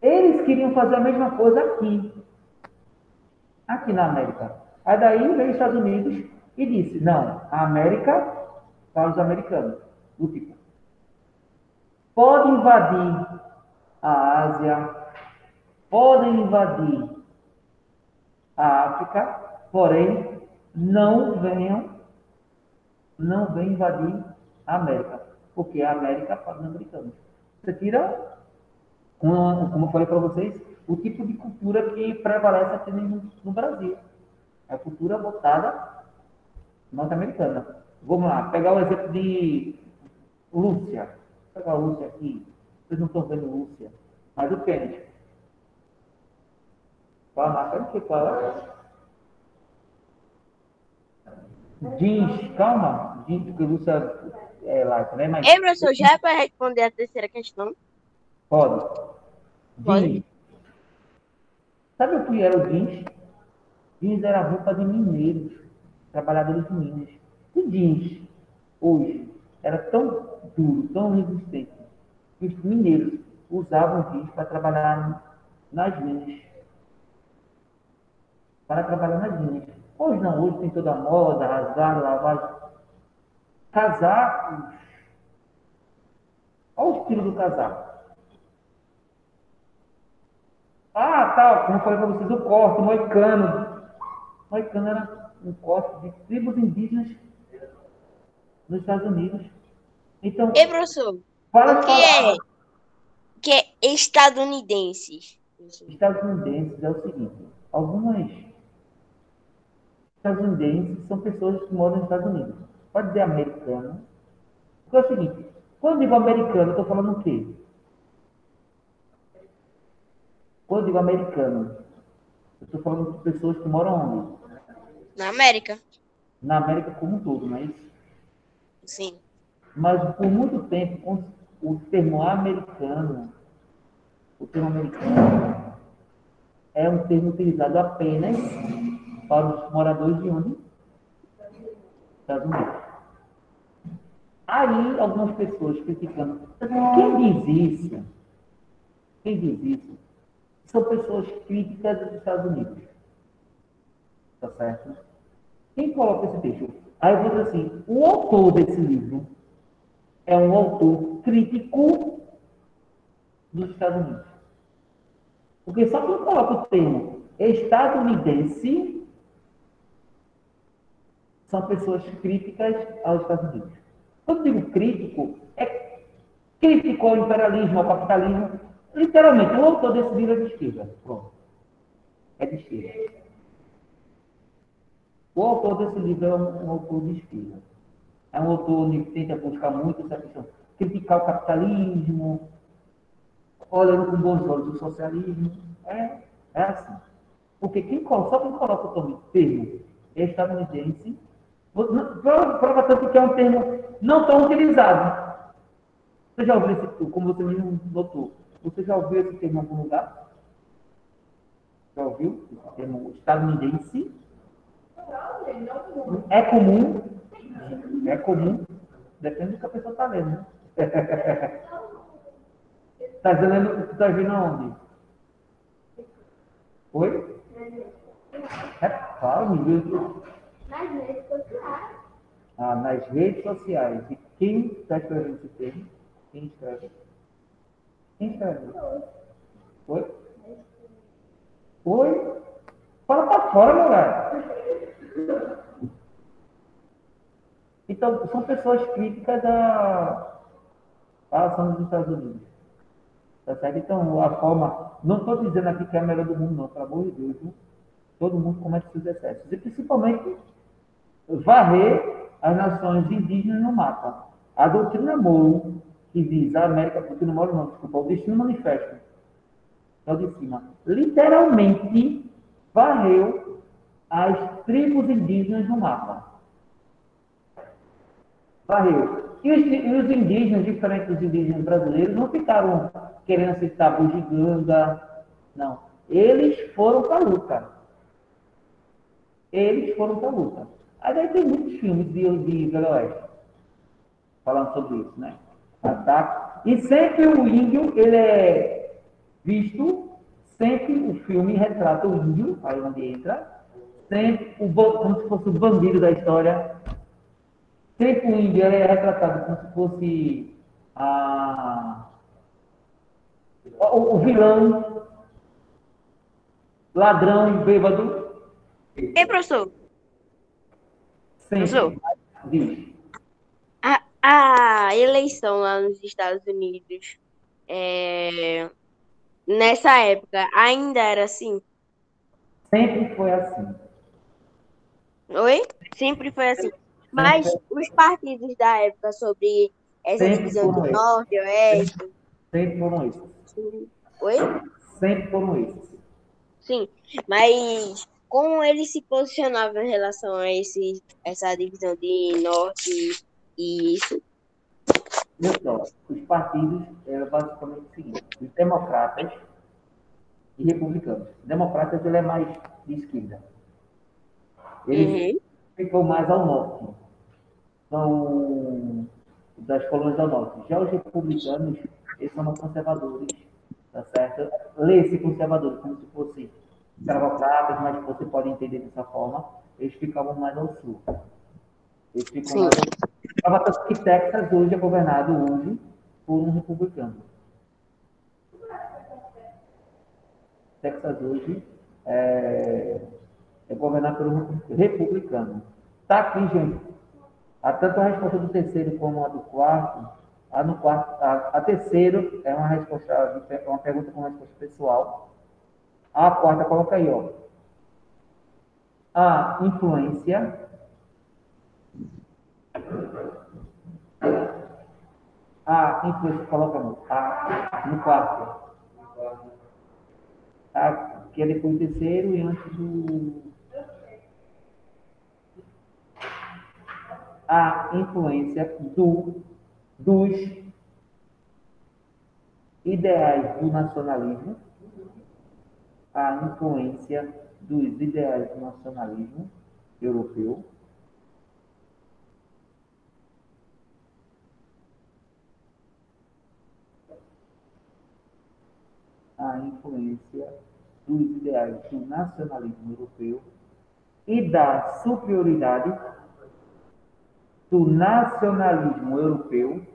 Eles queriam fazer a mesma coisa aqui na América. Aí daí veio os Estados Unidos e disse, não, a América para os americanos. Do tipo, pode invadir a Ásia, podem invadir a África, porém não venham invadir a América, porque a América é para os americanos. Você tira, como eu falei para vocês, o tipo de cultura que prevalece aqui no Brasil. A cultura voltada norte-americana. Vamos lá, pegar o exemplo de Lúcia. Vou pegar a Lúcia aqui. Vocês não estão vendo Lúcia. Mas o tênis. Qual a marca? Não sei qual é. Jeans, calma. Jeans, porque Lúcia é lá, né? Mas Ei, professor, já é para responder a terceira questão? pode. Pode. Jeans. Sabe o que era o jeans? Jeans era roupa de mineiros, trabalhadores de Minas. O jeans, hoje, era tão duro, tão resistente, que os mineiros usavam jeans para trabalhar nas minas. Para trabalhar nas minas. Hoje não, hoje tem toda a moda, rasgar, lavagem. Casacos. Olha o estilo do casaco. Ah, tá, como eu falei para vocês, o corte, o moicano. O moicano era um corte de tribos indígenas nos Estados Unidos. Então, Ei, professor, para o falar que é estadunidenses? estadunidenses é o seguinte, algumas estadunidenses são pessoas que moram nos Estados Unidos. Pode dizer americano. Porque é o seguinte, quando eu digo americano, eu estou falando o quê? Quando eu digo americano, eu estou falando de pessoas que moram onde? Na América? Na América como um todo, não é isso? Sim. Mas por muito tempo, o termo americano é um termo utilizado apenas para os moradores de onde? Estados Unidos. Aí, algumas pessoas criticando. Quem diz isso? Quem diz isso? São pessoas críticas dos Estados Unidos. Tá certo? Quem coloca esse texto? Aí eu vou dizer assim, o autor desse livro é um autor crítico dos Estados Unidos. Porque só quem coloca o termo estadunidense são pessoas críticas aos Estados Unidos. Quando eu digo crítico, é crítico ao imperialismo, ao capitalismo. Literalmente, o autor desse livro é de esquerda. Pronto. É de esquerda. O autor desse livro é um autor de esquerda. É um autor que tenta buscar muito essa questão. Criticar o capitalismo, olhando com bons olhos o socialismo. É assim. Porque só quem coloca o termo estadunidense, prova tanto que é um termo não tão utilizado. Você já ouviu esse termo, como você mesmo notou? Você já ouviu esse termo em algum lugar? Já ouviu esse termo estadunidense? É comum. É comum. Depende do que a pessoa está lendo. Né? Está vendo aonde? Oi? Fala, meu Deus. Nas redes sociais. Ah, nas redes sociais. E quem está escrevendo esse termo? Quem escreve? Quem escreve? Oi? Oi? Fala para fora, meu velho. Então, são pessoas críticas à ação dos Estados Unidos. Tá certo? Então, a forma. Não estou dizendo aqui que é a melhor do mundo, não, pelo amor de Deus. Viu? Todo mundo comete seus excessos. E principalmente varrer as nações indígenas no mapa. A doutrina Monroe, que diz a América, doutrina Monroe não, desculpa, o Destino Manifesto, é o de cima, literalmente varreu as tribos indígenas no mapa. Varreu. E os indígenas, diferentes dos indígenas brasileiros, não ficaram querendo aceitar bugiganga, não. Eles foram para a luta. Eles foram para a luta. Aí tem muitos filmes de Velho Oeste falando sobre isso, né? Ataque. E sempre o índio, ele é visto, sempre o filme retrata o índio, aí onde entra, sempre como se fosse o bandido da história. Sempre o índio é retratado como se fosse O vilão, ladrão, bêbado, Ei, professor, professor, sempre diz. a eleição lá nos Estados Unidos, nessa época, ainda era assim? Sempre foi assim. Oi? Sempre foi assim. Sempre, Mas os partidos da época sobre essa sempre divisão de foram esses. norte e oeste, Sempre foram esses. oi? Sempre foram esses. Sim, mas como ele se posicionava em relação a essa divisão de norte e isso? Olha só, os partidos eram basicamente o seguinte: os democratas e republicanos. Democratas ele é mais de esquerda. Eles Uhum, ficam mais ao norte, são das colônias ao norte. Já os republicanos, eles são mais conservadores, tá certo? Lê-se conservadores, como se fossem escravocratas, mas você pode entender dessa forma. Eles ficavam mais ao sul. Eles ficam sim. mais ao sul. Prova tanto que Texas hoje é governado hoje por um republicano. Texas hoje é governado por um republicano. Tá aqui, gente. Tanto a resposta do terceiro como a do quarto. A terceiro é uma resposta, é uma pergunta com resposta pessoal. A quarta coloca aí, ó. A influência. A influência, coloca no quarto. Que é depois do terceiro e antes do. A influência dos ideais do nacionalismo, a influência dos ideais do nacionalismo europeu, a influência dos ideais do nacionalismo europeu e da superioridade do nacionalismo europeu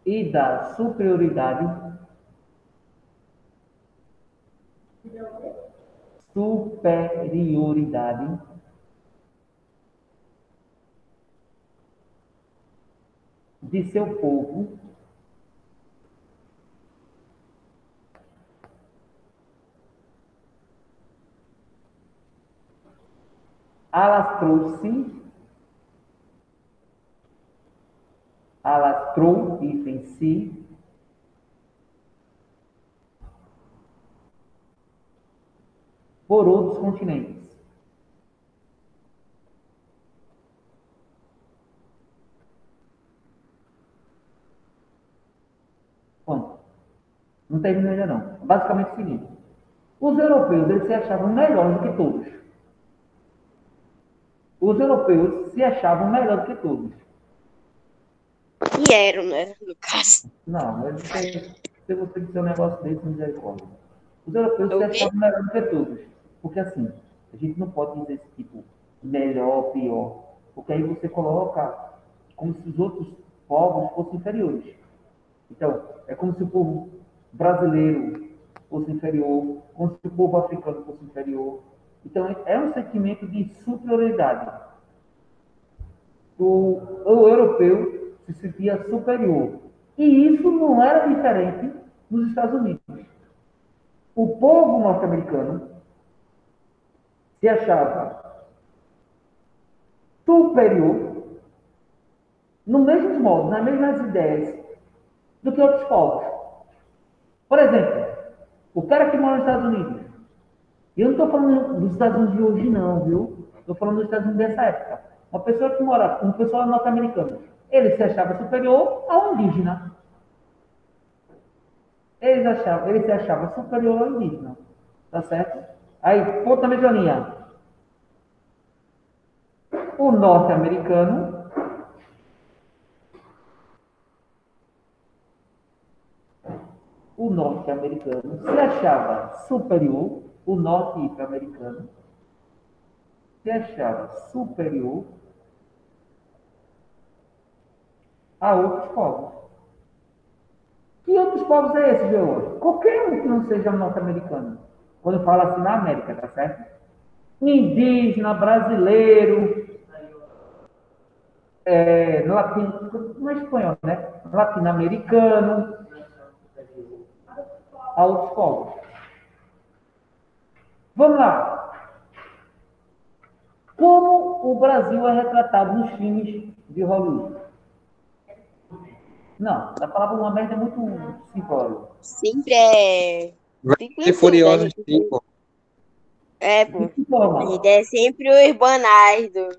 e da superioridade de seu povo alastrou-se, alastrou e em si por outros continentes. Bom, não termina ainda não. Basicamente é o seguinte: os europeus eles se achavam melhores do que todos. Os europeus se achavam melhor do que todos. E eram, né? No caso. Não, mas se você disser um negócio desse, misericórdia. Os europeus O se quê? achavam melhor do que todos. Porque assim, a gente não pode dizer esse tipo melhor, pior. Porque aí você coloca como se os outros povos fossem inferiores. Então, é como se o povo brasileiro fosse inferior, como se o povo africano fosse inferior. Então, é um sentimento de superioridade. O europeu se sentia superior. E isso não era diferente nos Estados Unidos. O povo norte-americano se achava superior no mesmo modo, nas mesmas ideias do que outros povos. Por exemplo, o cara que mora nos Estados Unidos, e eu não estou falando dos Estados Unidos de hoje não, viu? Estou falando dos Estados Unidos dessa época. Uma pessoa que mora, uma pessoa norte-americana, ele se achava superior ao indígena. Ele se achava superior ao indígena. Tá certo? Aí, ponto na mesma linha. O norte-americano se achava superior, o norte-americano se achava superior a outros povos. Que outros povos é esse, George? Qualquer um que não seja norte-americano. Quando fala assim na América, tá certo? Indígena, brasileiro, não é espanhol, né? Latino-americano, a outros povos. Vamos lá. Como o Brasil é retratado nos filmes de Hollywood? Não, a palavra uma merda é muito simplório. Sempre é. Vai Fico ser em Furioso dúvida, 5. É, De pô. que A forma? gente é sempre os banais do.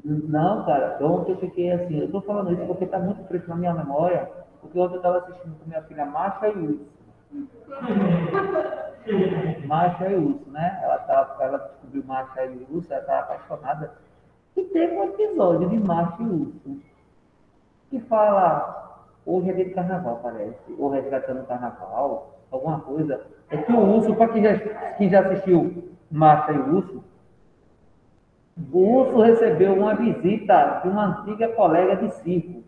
Não, cara, ontem eu fiquei assim, eu tô falando isso porque tá muito fresco na minha memória, porque ontem eu tava assistindo com minha filha Marcha e Urso. Marcha e Urso, né? Ela descobriu Marcha e Urso, ela tá apaixonada. E teve um episódio de Marcha e Urso que fala, hoje é dia de carnaval, parece, ou resgatando o carnaval, alguma coisa. É que o urso, para quem já assistiu Marcha e Urso, o urso recebeu uma visita de uma antiga colega de circo,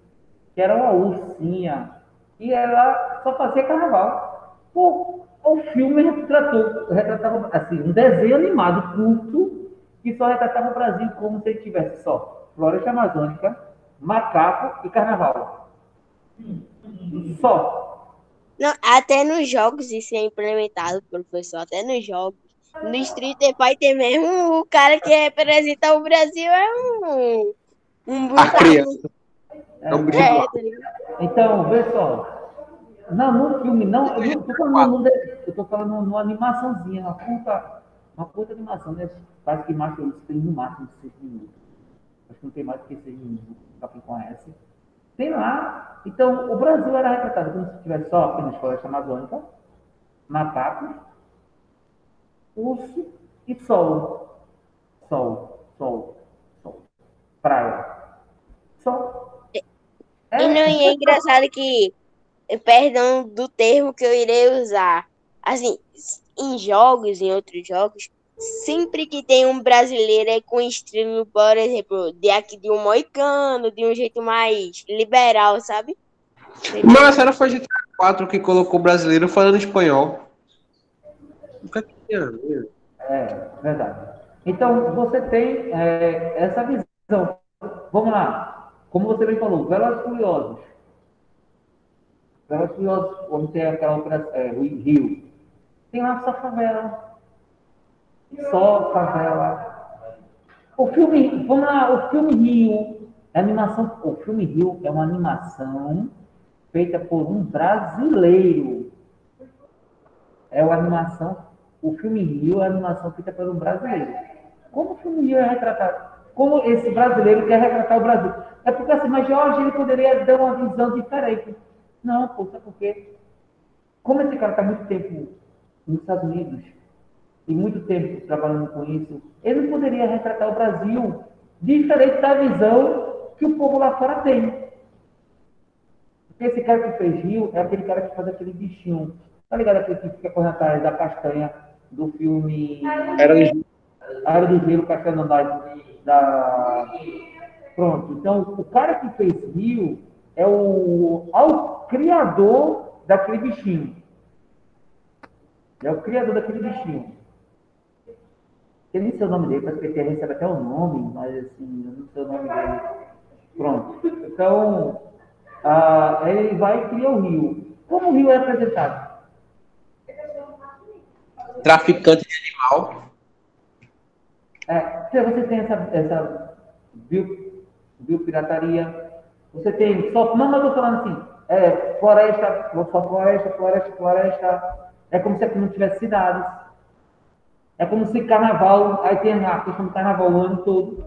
que era uma ursinha, e ela só fazia carnaval. O filme retratava assim, um desenho animado curto, que só retratava o Brasil como se ele tivesse só floresta amazônica, macaco e carnaval. Só. Não, até nos jogos isso é implementado, professor. Até nos jogos. No Street Fighter mesmo, o cara que representa o Brasil é um A boneco. criança é um bicho do É, ar. tá ligado? Então, vê só. Não, no filme, não, eu não estou falando, eu estou falando numa animaçãozinha, uma curta animação, né? Parece que Marcha Urso tem no máximo 6 minutos. Acho que não tem mais do que 6 minutos, para quem conhece. Tem lá. Então, o Brasil era retratado como se tivesse só apenas floresta amazônica, macacos, urso e sol. Sol, sol, sol. Praia. Sol. E não É, é engraçado que, perdão do termo que eu irei usar, assim, em jogos, em outros jogos, sempre que tem um brasileiro é com estilo, por exemplo, de aqui de um moicano, de um jeito mais liberal, sabe? Sempre Mas assim. era foi GTA 4 que colocou o brasileiro falando espanhol. Nunca tinha. verdade. Então, você tem essa visão. Vamos lá. Como você bem falou, Velozes e Furiosos. Velozes e Furiosos, onde tem aquela operação, Rio. Tem lá só favela. Só favela. O filme, vamos lá, o filme Rio, o filme Rio é uma animação feita por um brasileiro. É uma animação, o filme Rio é uma animação feita por um brasileiro. Como o filme Rio é retratado? Como esse brasileiro quer retratar o Brasil? É porque assim, mas Jorge ele poderia dar uma visão diferente. Não, pô, sabe por quê? Como esse cara está muito tempo nos Estados Unidos, e muito tempo trabalhando com isso, ele não poderia retratar o Brasil diferente da visão que o povo lá fora tem. Porque esse cara que fez Rio é aquele cara que faz aquele bichinho. Tá ligado? Aquele que fica correndo atrás da castanha do filme Era do A Era do Gelo, Castanha não da. Pronto. Então, o cara que fez Rio é o criador daquele bichinho. É o criador daquele bichinho. Eu nem sei o nome dele, parece que ele recebe até o nome, mas assim, eu não sei o nome dele. Pronto. Então, ele vai e cria o Rio. Como o Rio é apresentado? traficante de animal. Se você tem essa biopirataria, você tem só. Não, mas eu estou falando assim, floresta, só floresta, floresta, floresta. É como se aqui não tivesse cidades. É como se carnaval, aí tem a questão do carnaval o ano todo.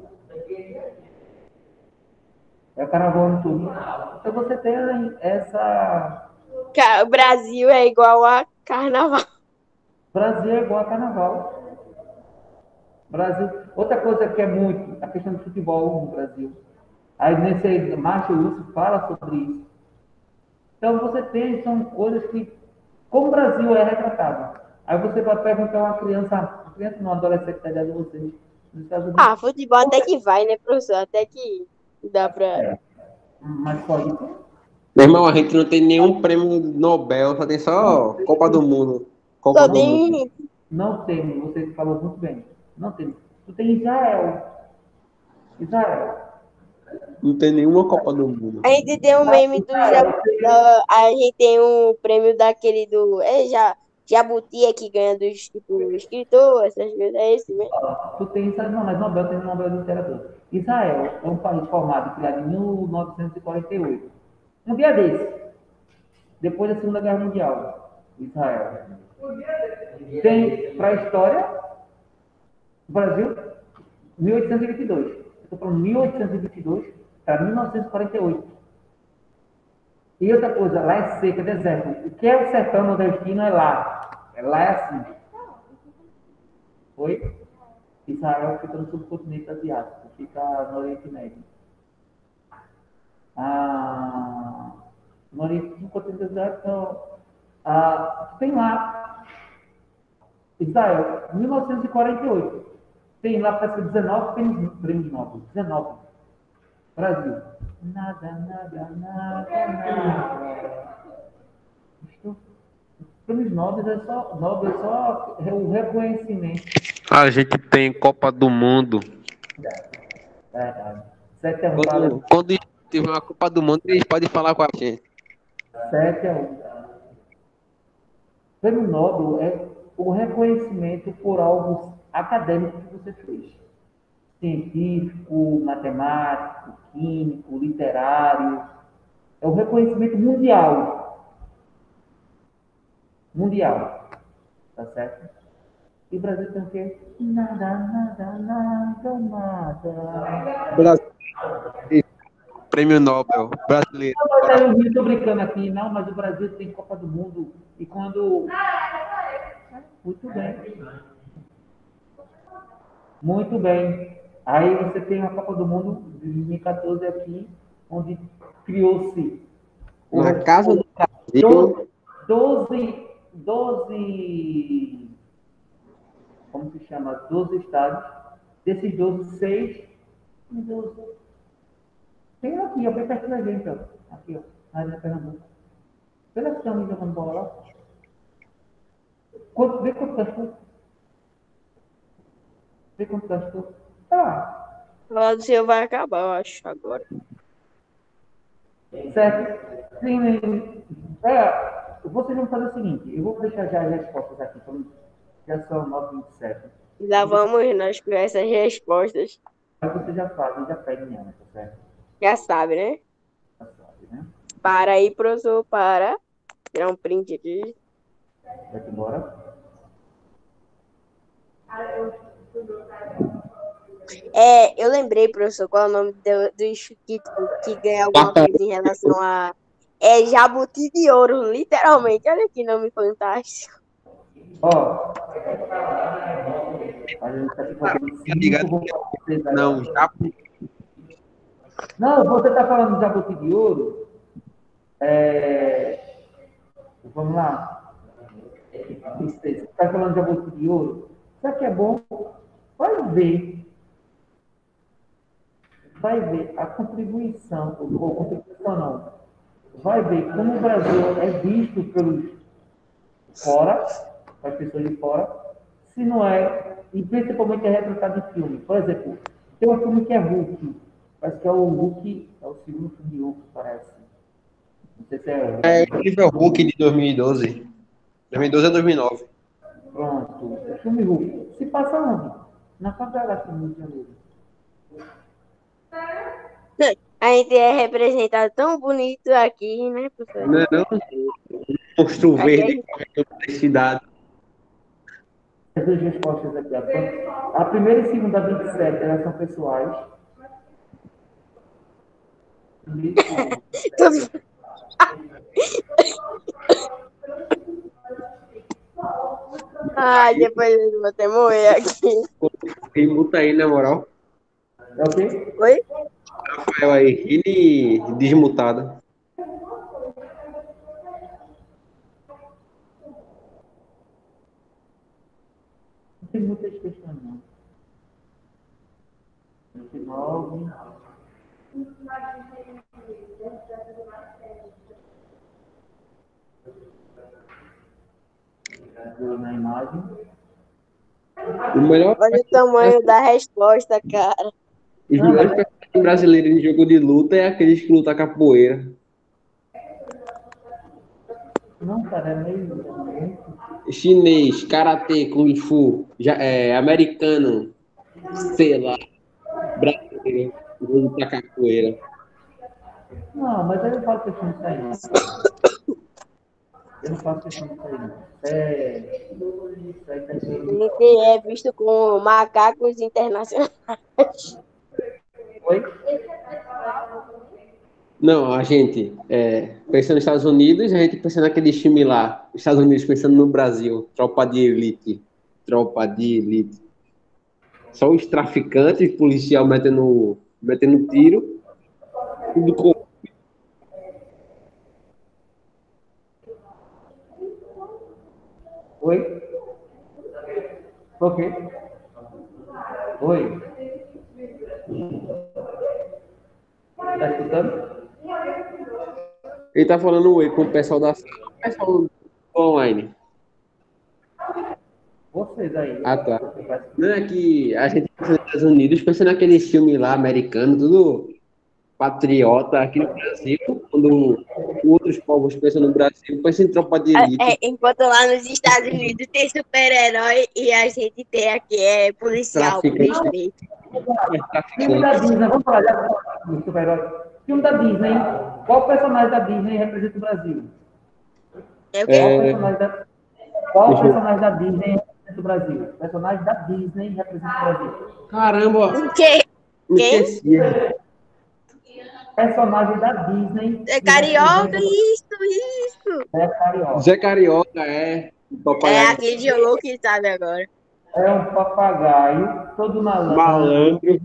É o carnaval o ano todo. Então você tem essa. O Brasil é igual a carnaval. Brasil é igual a carnaval. Brasil. Outra coisa que é muito, a questão do futebol no Brasil. Aí nesse Márcio Lúcio fala sobre isso. Então você tem, são coisas que, como o Brasil é retratado. Aí você vai perguntar a uma criança não, adolescente da idade de vocês, nos Estados Unidos. Ah, futebol até que vai, né, professor? Até que dá pra. Mas só isso. Meu irmão, a gente não tem nenhum prêmio Nobel, só tem só Copa do Mundo. Copa Só do Mundo. tem. Não tem, você falou muito bem. Não tem. Tu tem Israel. Israel. Não tem nenhuma Copa do Mundo. A gente tem um meme do Israel, a gente tem um prêmio daquele do. Jabuti é que ganha dos tipo, escritor, essas coisas. É esse mesmo. tu tem Israel, não, mas Nobel tem Nobel de Literatura. Israel é um país formado, criado em 1948. Um dia desse, depois da Segunda Guerra Mundial. Israel. Tem, para a história, o Brasil, 1822. Eu estou falando 1822 para 1948. E outra coisa, lá é seca, deserto. O que é o sertão nordestino é lá. Lá é assim. Oi? Israel fica no subcontinente asiático, fica no Oriente Médio. Ah, no Oriente no continente asiático, então, tem lá, Israel, 1948. Tem lá, parece que 19 prêmios Nobel. 19. Brasil. Nada, nada, nada, nada. Prêmios Nobel é o reconhecimento. A gente tem Copa do Mundo. Verdade. 7 a 1 para Quando tiver uma Copa do Mundo, eles podem falar com a gente. 7 a 1. Prêmio Nobel é o reconhecimento por algo acadêmico que você fez. Científico, matemático, químico, literário. É o reconhecimento mundial. Mundial. Tá certo? E o Brasil tem o quê? Nada, nada, nada, nada. Brasil. Prêmio Nobel brasileiro. Eu estou brincando aqui, não, mas o Brasil tem Copa do Mundo. E quando. Muito bem. Muito bem. Aí você tem a Copa do Mundo de 2014 aqui, onde criou-se Na casa do Brasil. 12, como se chama? 12 estados. Desses 12, 6. 12. Tem aqui, ó, bem perto da gente, ó. Aqui, ó, na Pernambuco. Pela que estão jogando bola lá. Vê quanto gastou? Vê quanto gastou? Tá. O lado do seu vai acabar, eu acho, agora. Certo? Sim, vocês vão fazer o seguinte, eu vou deixar já as respostas aqui, já são 9h27. E lá vamos nós com essas respostas. Aí você já faz, já pede minha, tá certo? Já sabe, né? Já sabe, né? Para aí, professor, para. Tirar um print aqui. Vai embora. Eu lembrei, professor, qual é o nome do Chiquito que ganha alguma coisa em relação a. É Jabuti de Ouro, literalmente. Olha que nome fantástico. Ó, a gente tá aqui fazendo 5, vou fazer 6 Não, agora. já. Não, você tá falando de jabuti de ouro? Vamos lá. Você está falando de jabuti de ouro? Será que é bom? Vai ver. Vai ver a contribuição, ou contribuição não. Vai ver como o Brasil é visto pelos fora, as pessoas de fora, se não é, e principalmente é retratado em filme. Por exemplo, tem um filme que é Hulk. Parece que é o Hulk, é o segundo filme de Hulk, parece. Não sei se é. É Incrível Hulk de 2012. 2012 a 2009. Pronto. O filme Hulk. Se passa onde? Na favela aqui no Rio de Janeiro. A gente é representado tão bonito aqui, né, professor? Não é não? Monstro Aqui a verde gente... da cidade. As duas respostas aqui. A primeira e segunda, 27, elas são pessoais. Primeira e segunda. Ai, depois eu vou até morrer aqui. Tem multa aí, na moral. É o quê? Oi? Rafael aí, ele desmutado. Não tem muitas questões, não. 29. na imagem. O melhor, Olha o tamanho da resposta, cara. os melhores personagens brasileiros em jogo de luta é aqueles que lutam capoeira. Não, cara, é meio. Chinês, karatê, kung fu, americano, sei lá, brasileiro, luta capoeira. Não, mas eu não faço questão disso aí, não. Eu não faço questão disso aí, não. Isso aí tem que. Ele é visto como macacos internacionais. Oi? Não, a gente pensa nos Estados Unidos, a gente pensa naquele filme lá, os Estados Unidos pensando no Brasil, Tropa de Elite, Tropa de Elite. Só os traficantes, policial metendo tiro, tudo com... Oi? Ok. Oi? Tá escutando? Ele tá falando oi com o pessoal da sala, o pessoal do online. Vocês aí. Ah, tá. Não é que a gente pensa nos Estados Unidos, pensa naquele filme lá americano, tudo patriota aqui no Brasil, quando outros povos pensam no Brasil, pensa em Tropa de Elite, Enquanto lá nos Estados Unidos tem super-herói e a gente tem aqui policial, traficante, prefeito. Filme da Disney, vamos falar de super-herói. Filme da Disney, qual personagem da Disney representa o Brasil? É o quê? Qual personagem da Disney representa o Brasil? O personagem da Disney representa o Brasil. Caramba, O quê? Quem? esqueci. Personagem da Disney. É carioca, isso. É carioca. Zé Carioca É papagaio aquele jogo que sabe agora. É um papagaio, todo malandro. malandro.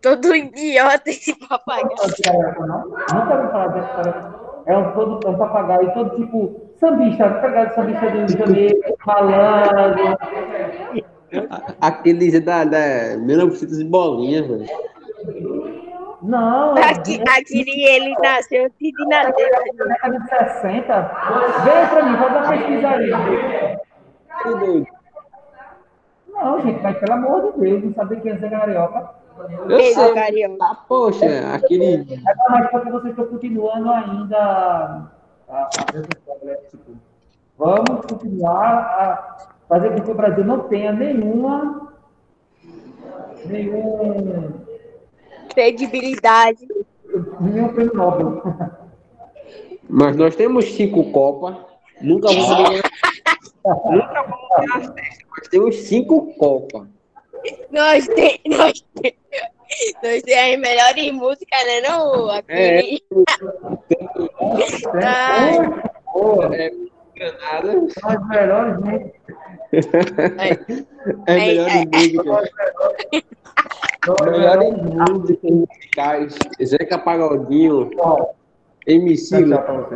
Todo idiota esse papagaio. Nunca ouvi falar desse cara. É um papagaio todo tipo sambista, pegado sambista do Rio de Janeiro, malandro. Aquele da 1900 e bolinha, velho. Não, Aquele ele nasceu antes de nascer. década de 60. Vem pra mim, faz uma pesquisa aí. Que doido. Não, gente, mas pelo amor de Deus, não saber quem é Zé Carioca. Eu Esse sei, carioca. ah, poxa, aquele... Mas porque vocês estão continuando ainda tipo, vamos continuar a fazer com que o Brasil não tenha nenhum Credibilidade. prêmio Nobel. Mas nós temos 5 Copas, nunca vamos ganhar. Nunca vamos ganhar as 10, mas temos 5 Copas. Nós temos as melhores músicas, né? Não, aquele... Granada. As melhores, né? Melhores músicas. Melhores músicas musicais. Zeca Pagodinho, MC. Tchau pra vocês.